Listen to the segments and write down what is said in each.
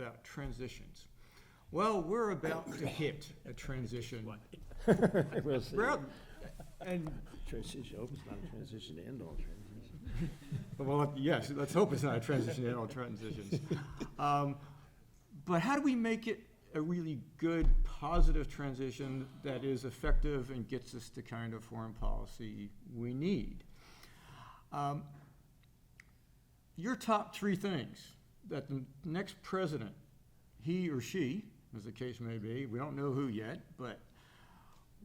about transitions. Well, we're about to hit a transition. We'll see. And Transition, hope it's not a transition to end all transitions. well, yes, let's hope it's not a transition in all transitions. But how do we make it a really good, positive transition that is effective and gets us the kind of foreign policy we need? Your top three things that the next president, he or she, as the case may be, we don't know who yet, but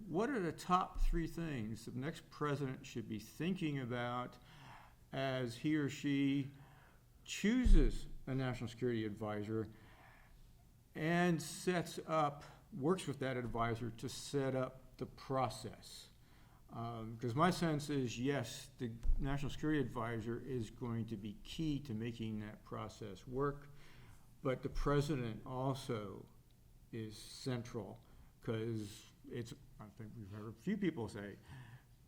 what are the top three things the next president should be thinking about as he or she chooses a national security advisor and works with that advisor to set up the process? Because my sense is, yes, the national security advisor is going to be key to making that process work, but the president also is central, because I think we've heard a few people say,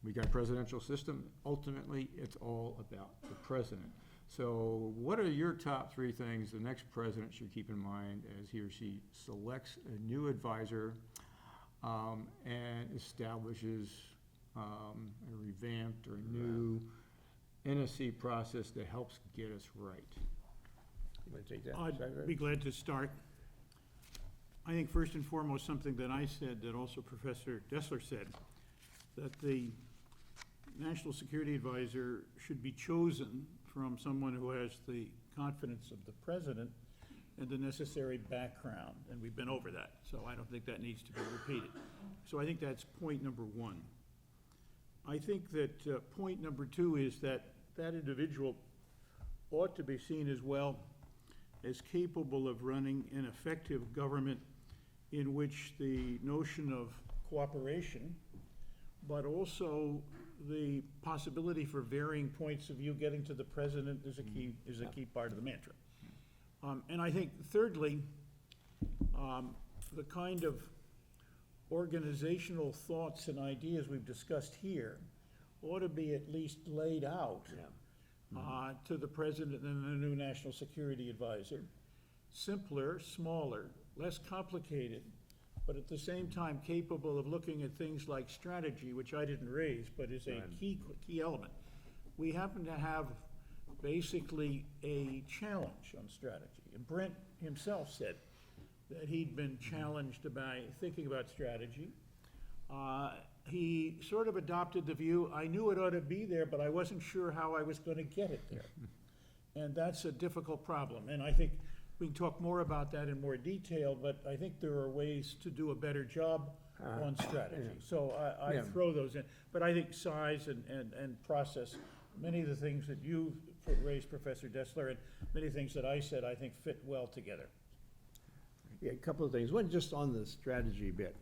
we got a presidential system, ultimately it's all about the president. So what are your top three things the next president should keep in mind as he or she selects a new advisor and establishes a revamped or new NSC process that helps get us right? You want to take that? I'd be glad to start. I think first and foremost, something that I said that also Professor Destler said, that the National Security Advisor should be chosen from someone who has the confidence of the President and the necessary background, and we've been over that, so I don't think that needs to be repeated. So I think that's point number one. I think that point number two is that that individual ought to be seen as well as capable of running an effective government in which the notion of cooperation, but also the possibility for varying points of view getting to the president is a key part of the mantra. And I think thirdly, the kind of organizational thoughts and ideas we've discussed here ought to be at least laid out to the president and the new national security advisor. Simpler, smaller, less complicated, but at the same time capable of looking at things like strategy, which I didn't raise, but is a key element. We happen to have basically a challenge on strategy. And Brent himself said that he'd been challenged about thinking about strategy. He sort of adopted the view, I knew it ought to be there, but I wasn't sure how I was going to get it there. And that's a difficult problem. And I think we can talk more about that in more detail, but I think there are ways to do a better job on strategy. So I throw those in. But I think size and process, many of the things that you raised, Professor Destler, and many things that I said, I think fit well together. Yeah, a couple of things. One, just on the strategy bit.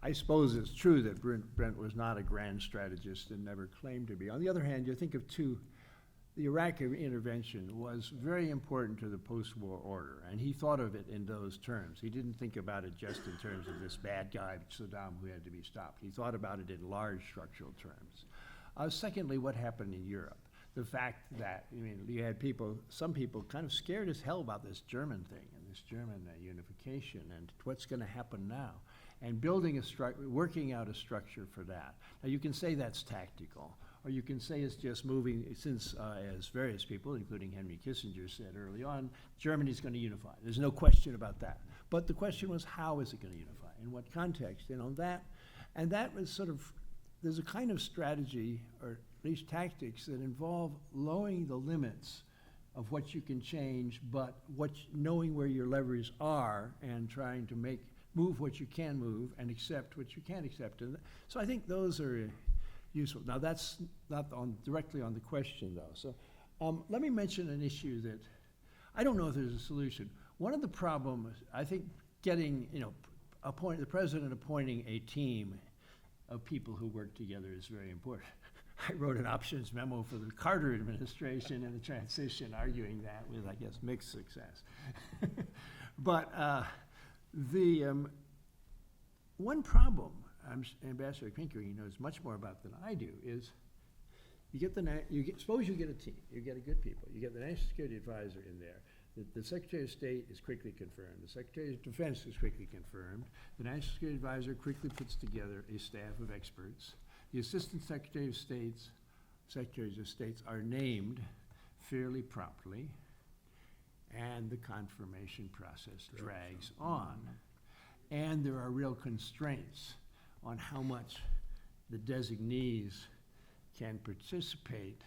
I suppose it's true that Brent was not a grand strategist and never claimed to be. On the other hand, you think of the Iraqi intervention was very important to the post-war order, and he thought of it in those terms. He didn't think about it just in terms of this bad guy, Saddam, who had to be stopped. He thought about it in large structural terms. Secondly, what happened in Europe? The fact that, you had some people kind of scared as hell about this German thing and this German unification and what's going to happen now, and working out a structure for that. Now, you can say that's tactical, or you can say it's just moving, since, as various people, including Henry Kissinger, said early on, Germany's going to unify. There's no question about that. But the question was, how is it going to unify? In what context? And that was sort of, there's a kind of strategy, or at least tactics, that involve lowering the limits of what you can change, but knowing where your levers are and trying to move what you can move and accept what you can't accept. And so I think those are useful. Now, that's not directly on the question, though. So let me mention an issue that I don't know if there's a solution. One of the problems, I think, getting, the president appointing a team of people who work together is very important. I wrote an options memo for the Carter administration in the transition, arguing that with, I guess, mixed success. But the one problem, Ambassador Pickering knows much more about than I do, is suppose you get a team, you get a good people, you get the National Security Advisor in there. The Secretary of State is quickly confirmed. The Secretary of Defense is quickly confirmed. The National Security Advisor quickly puts together a staff of experts. The Assistant Secretaries of States are named fairly promptly, and the confirmation process drags on. And there are real constraints on how much the designees can participate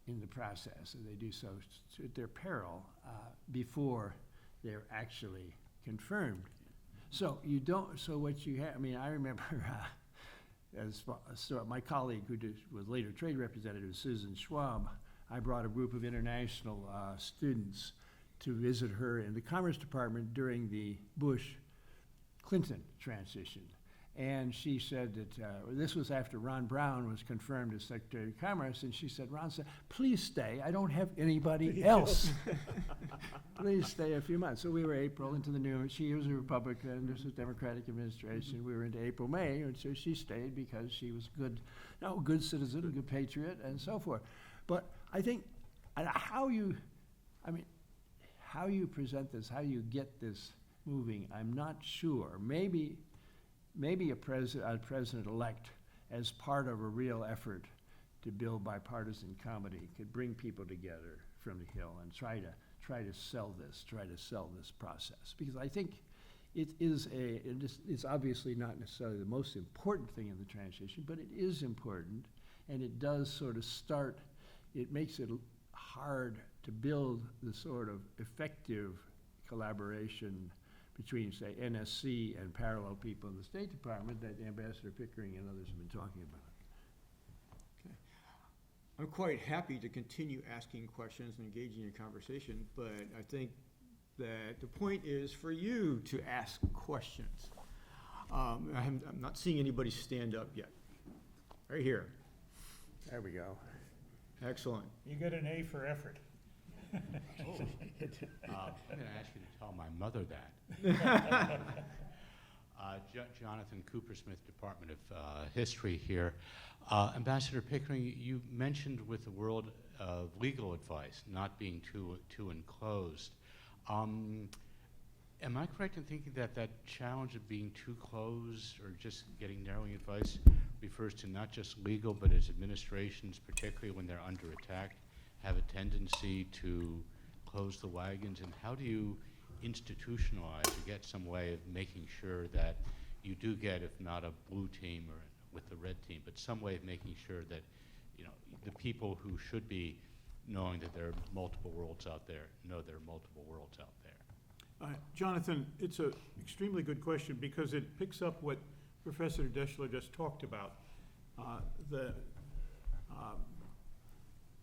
in the process, and they do so at their peril before they're actually confirmed. So what you have, I mean, I remember my colleague was later trade representative, Susan Schwab, I brought a group of international students to visit her in the Commerce Department during the Bush-Clinton transition. And she said that this was after Ron Brown was confirmed as Secretary of Commerce, and she said, Ron said, please stay, I don't have anybody else. Please stay a few months. So we were April into the new, she was a Republican, this was a Democratic administration, we were into April, May, and so she stayed because she was a good citizen, a good patriot, and so forth. But I think how you present this, how you get this moving, I'm not sure. Maybe a president-elect, as part of a real effort to build bipartisan comity, could bring people together from the Hill and try to sell this process. Because I think it's obviously not necessarily the most important thing in the transition, but it is important, and it does sort of it makes it hard to build the sort of effective collaboration between, say, NSC and parallel people in the State Department that Ambassador Pickering and others have been talking about. Okay. I'm quite happy to continue asking questions and engaging in conversation, but I think that the point is for you to ask questions. I'm not seeing anybody stand up yet. Right here. There we go. Excellent. You get an A for effort. I'm going to ask you to tell my mother that. Jonathan Coopersmith, Department of History here. Ambassador Pickering, you mentioned with the world of legal advice not being too enclosed. Am I correct in thinking that that challenge of being too closed or just getting narrowing advice refers to not just legal, but as administrations, particularly when they're under attack, have a tendency to close the wagons? And how do you institutionalize or get some way of making sure that you do get, if not a blue team or with the red team, but some way of making sure that, you know, the people who should be knowing that there are multiple worlds out there know there are multiple worlds out there? Jonathan, it's an extremely good question because it picks up what Professor Destler just talked about, the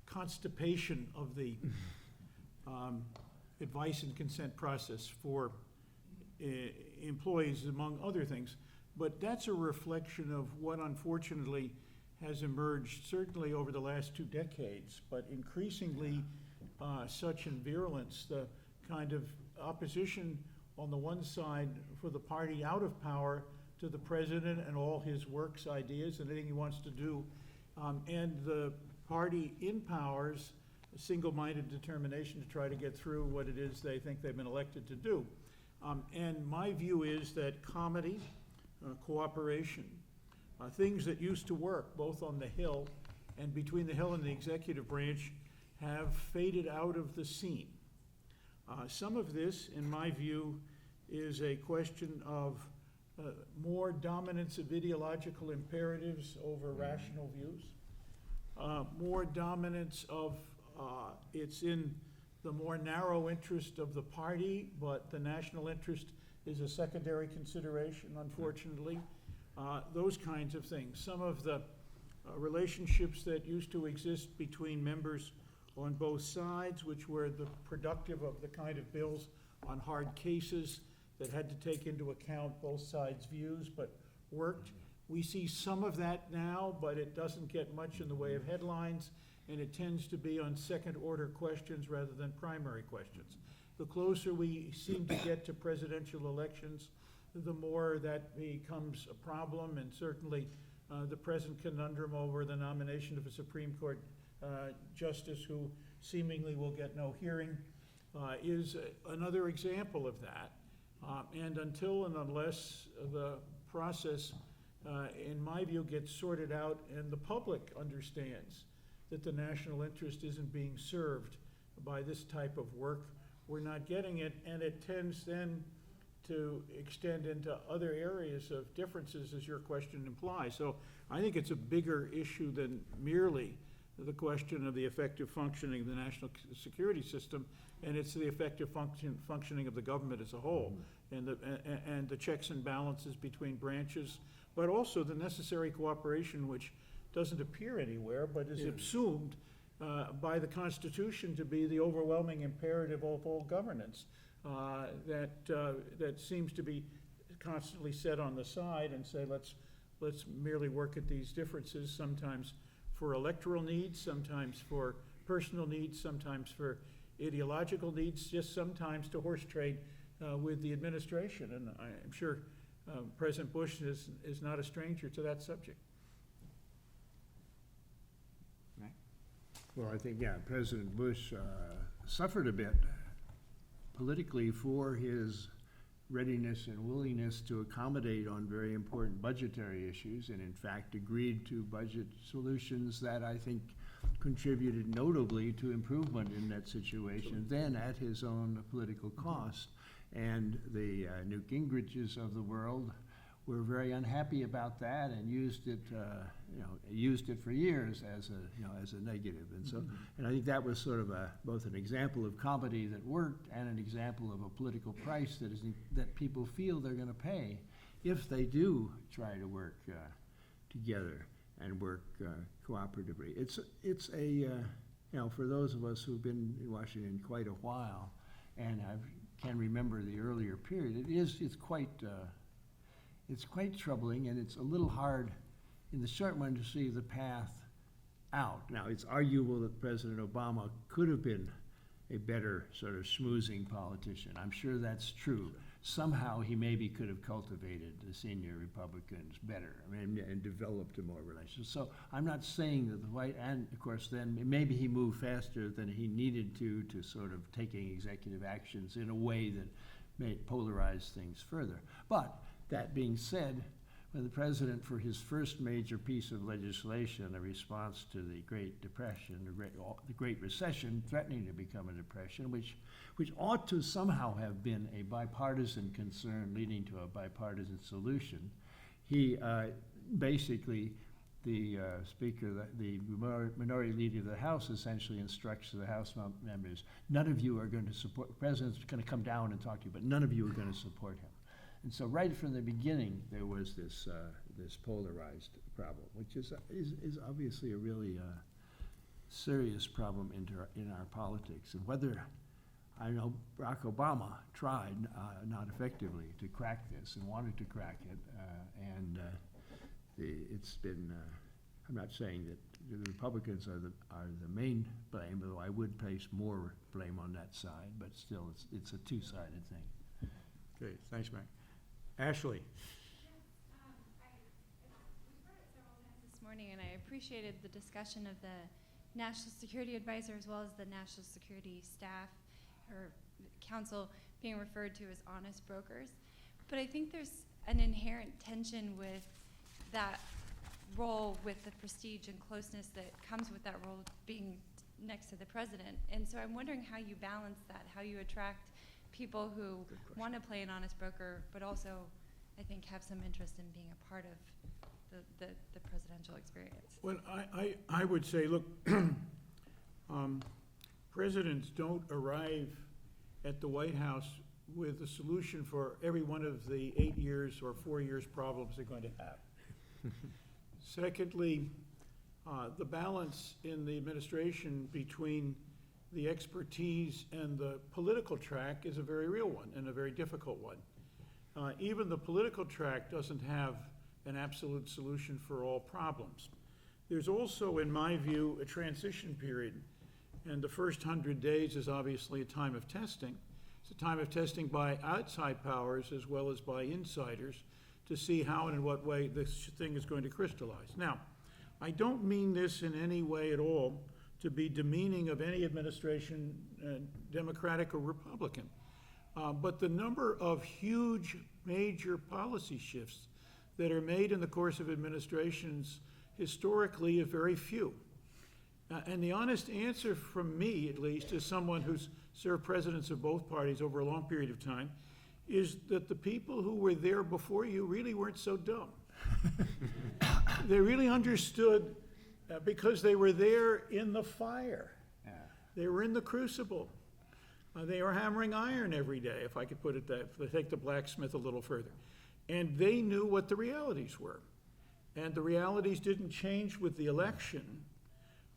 constipation of the advice and consent process for employees, among other things. But that's a reflection of what unfortunately has emerged certainly over the last 2 decades, but increasingly such in virulence, the kind of opposition on the one side for the party out of power to the president and all his works, ideas, and anything he wants to do, and the party in power's single-minded determination to try to get through what it is they think they've been elected to do. And my view is that comity, cooperation, things that used to work both on the Hill and between the Hill and the executive branch have faded out of the scene. Some of this, in my view, is a question of more dominance of ideological imperatives over rational views, more dominance of it's in the more narrow interest of the party, but the national interest is a secondary consideration, unfortunately. Those kinds of things. Some of the relationships that used to exist between members on both sides, which were the productive of the kind of bills on hard cases that had to take into account both sides' views, but worked. We see some of that now, but it doesn't get much in the way of headlines, and it tends to be on second-order questions rather than primary questions. The closer we seem to get to presidential elections, the more that becomes a problem, and certainly the present conundrum over the nomination of a Supreme Court justice who seemingly will get no hearing is another example of that. And until and unless the process, in my view, gets sorted out and the public understands that the national interest isn't being served by this type of work, we're not getting it, and it tends then to extend into other areas of differences, as your question implies. So I think it's a bigger issue than merely the question of the effective functioning of the national security system, and it's the effective functioning of the government as a whole, and the checks and balances between branches, but also the necessary cooperation, which doesn't appear anywhere, but is assumed by the Constitution to be the overwhelming imperative of all governance, that seems to be constantly set on the side and say, let's merely work at these differences, sometimes for electoral needs, sometimes for personal needs, sometimes for ideological needs, just sometimes to horse trade with the administration. And I'm sure President Bush is not a stranger to that subject. Well, I think, yeah, President Bush suffered a bit politically for his readiness and willingness to accommodate on very important budgetary issues, and in fact agreed to budget solutions that I think contributed notably to improvement in that situation, then at his own political cost. And the Newt Gingriches of the world were very unhappy about that and used it for years as a negative. And so, and I think that was sort of both an example of comedy that worked and an example of a political price that people feel they're going to pay if they do try to work together and work cooperatively. It's a for those of us who've been in Washington quite a while, and I can remember the earlier period, it's quite troubling, and it's a little hard in the short run to see the path out. Now, it's arguable that President Obama could have been a better sort of schmoozing politician. I'm sure that's true. Somehow he maybe could have cultivated the senior Republicans better, and developed a more relationship. So I'm not saying that the White, and of course then maybe he moved faster than he needed to sort of taking executive actions in a way that may polarize things further. But that being said, when the president, for his first major piece of legislation, a response to the Great Depression, the Great Recession threatening to become a depression, which ought to somehow have been a bipartisan concern leading to a bipartisan solution, he basically, the Speaker, the minority leader of the House essentially instructs the House members, none of you are going to support, the president's going to come down and talk to you, but none of you are going to support him. And so right from the beginning, there was this polarized problem, which is obviously a really serious problem in our politics. And whether, I know Barack Obama tried, not effectively, to crack this and wanted to crack it, it's been, I'm not saying that the Republicans are the main blame, though I would place more blame on that side, but still it's a two-sided thing. Okay, thanks, Mike. Ashley. We've heard it several times this morning, and I appreciated the discussion of the National Security Advisor as well as the National Security staff or council being referred to as honest brokers. But I think there's an inherent tension with that role, with the prestige and closeness that comes with that role being next to the president. And so I'm wondering how you balance that, how you attract people who want to play an honest broker, but also, I think, have some interest in being a part of the presidential experience. Well, I would say, look, presidents don't arrive at the White House with a solution for every one of the 8 years or 4 years problems they're going to have. Secondly, the balance in the administration between the expertise and the political track is a very real one and a very difficult one. Even the political track doesn't have an absolute solution for all problems. There's also, in my view, a transition period, and the first 100 days is obviously a time of testing. It's a time of testing by outside powers as well as by insiders to see how and in what way this thing is going to crystallize. Now, I don't mean this in any way at all to be demeaning of any administration, Democratic or Republican. But the number of huge, major policy shifts that are made in the course of administrations historically is very few. And the honest answer from me, at least, as someone who's served presidents of both parties over a long period of time, is that the people who were there before you really weren't so dumb. They really understood because they were there in the fire. Yeah. They were in the crucible. They were hammering iron every day, if I could put it that, if I take the blacksmith a little further. And they knew what the realities were. And the realities didn't change with the election,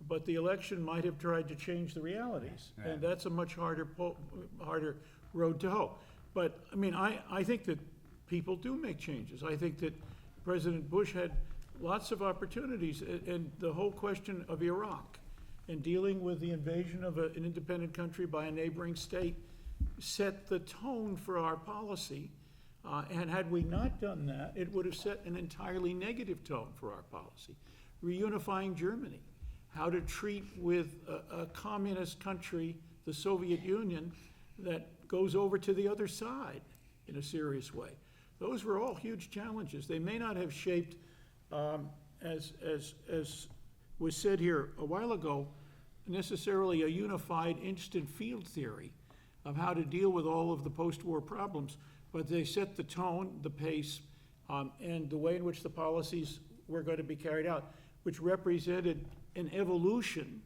but the election might have tried to change the realities. Yeah. And that's a much harder road to hoe. But, I mean, I think that people do make changes. I think that President Bush had lots of opportunities, and the whole question of Iraq and dealing with the invasion of an independent country by a neighboring state set the tone for our policy. And had we not done that, it would have set an entirely negative tone for our policy. Reunifying Germany, how to treat with a communist country, the Soviet Union, that goes over to the other side in a serious way. Those were all huge challenges. They may not have shaped, as was said here a while ago, necessarily a unified instant field theory of how to deal with all of the post-war problems, but they set the tone, the pace, and the way in which the policies were going to be carried out, which represented an evolution,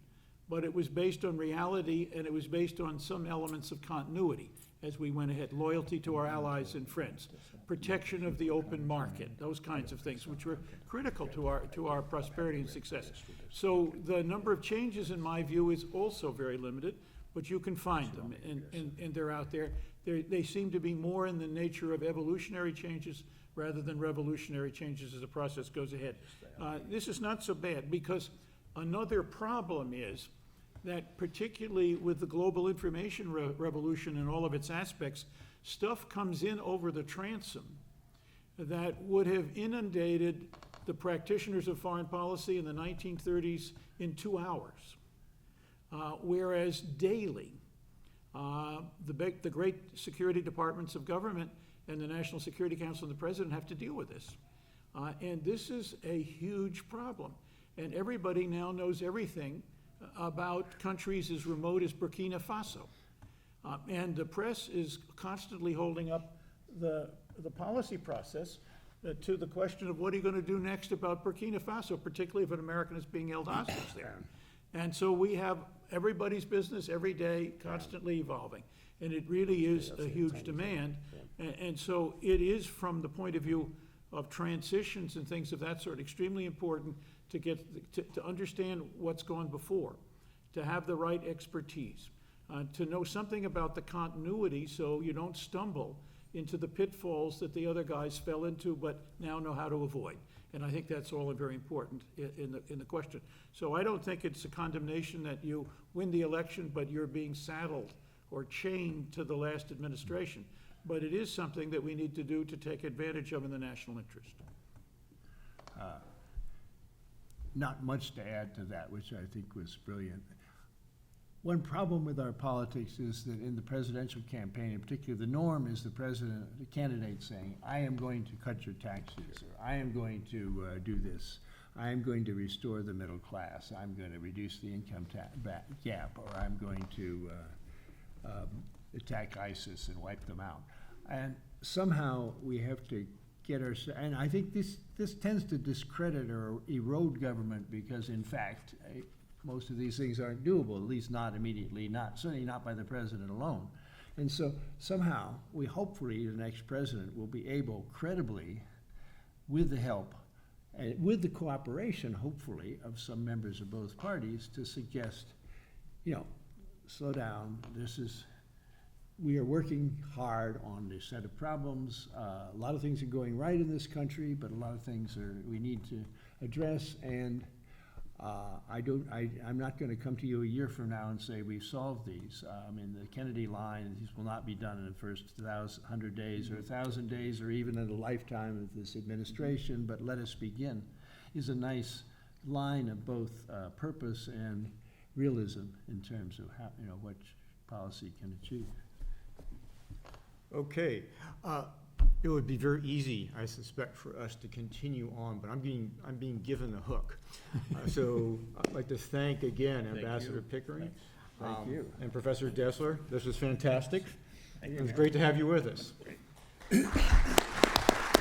but it was based on reality and it was based on some elements of continuity as we went ahead. Loyalty to our allies and friends, protection of the open market, those kinds of things, which were critical to our prosperity and success. So the number of changes, in my view, is also very limited, but you can find them, and they're out there. They seem to be more in the nature of evolutionary changes rather than revolutionary changes as the process goes ahead. This is not so bad, because another problem is that, particularly with the global information revolution and all of its aspects, stuff comes in over the transom that would have inundated the practitioners of foreign policy in the 1930s in 2 hours. Whereas daily, the great security departments of government and the National Security Council and the President have to deal with this. And this is a huge problem. And everybody now knows everything about countries as remote as Burkina Faso. And the press is constantly holding up the policy process to the question of what are you going to do next about Burkina Faso, particularly if an American is being held hostage there. And so we have everybody's business every day constantly evolving. And it really is a huge demand. And so it is, from the point of view of transitions and things of that sort, extremely important to to understand what's gone before, to have the right expertise, to know something about the continuity so you don't stumble into the pitfalls that the other guys fell into but now know how to avoid. And I think that's all very important in the question. So I don't think it's a condemnation that you win the election but you're being saddled or chained to the last administration. But it is something that we need to do to take advantage of in the national interest. Not much to add to that, which I think was brilliant. One problem with our politics is that in the presidential campaign, in particular, the norm is the candidate saying, I am going to cut your taxes, or I am going to do this. I am going to restore the middle class. I'm going to reduce the income gap, or I'm going to attack ISIS and wipe them out. And somehow we have to get and I think this tends to discredit or erode government, because in fact, most of these things aren't doable, at least not immediately, certainly not by the president alone. And so somehow, hopefully the next president will be able credibly, with the help, and with the cooperation, hopefully, of some members of both parties, to suggest, slow down, we are working hard on this set of problems. A lot of things are going right in this country, but a lot of things we need to address. And I'm not going to come to you a year from now and say we've solved these. The Kennedy line, these will not be done in the first 100 days or 1,000 days or even in the lifetime of this administration, but let us begin, is a nice line of both purpose and realism in terms of how, what policy can achieve. Okay, it would be very easy, I suspect, for us to continue on, but I'm being given the hook. So I'd like to thank again Ambassador Pickering. Thank you. And Professor Destler. This was fantastic. Thank you, It was man. great to have you with us.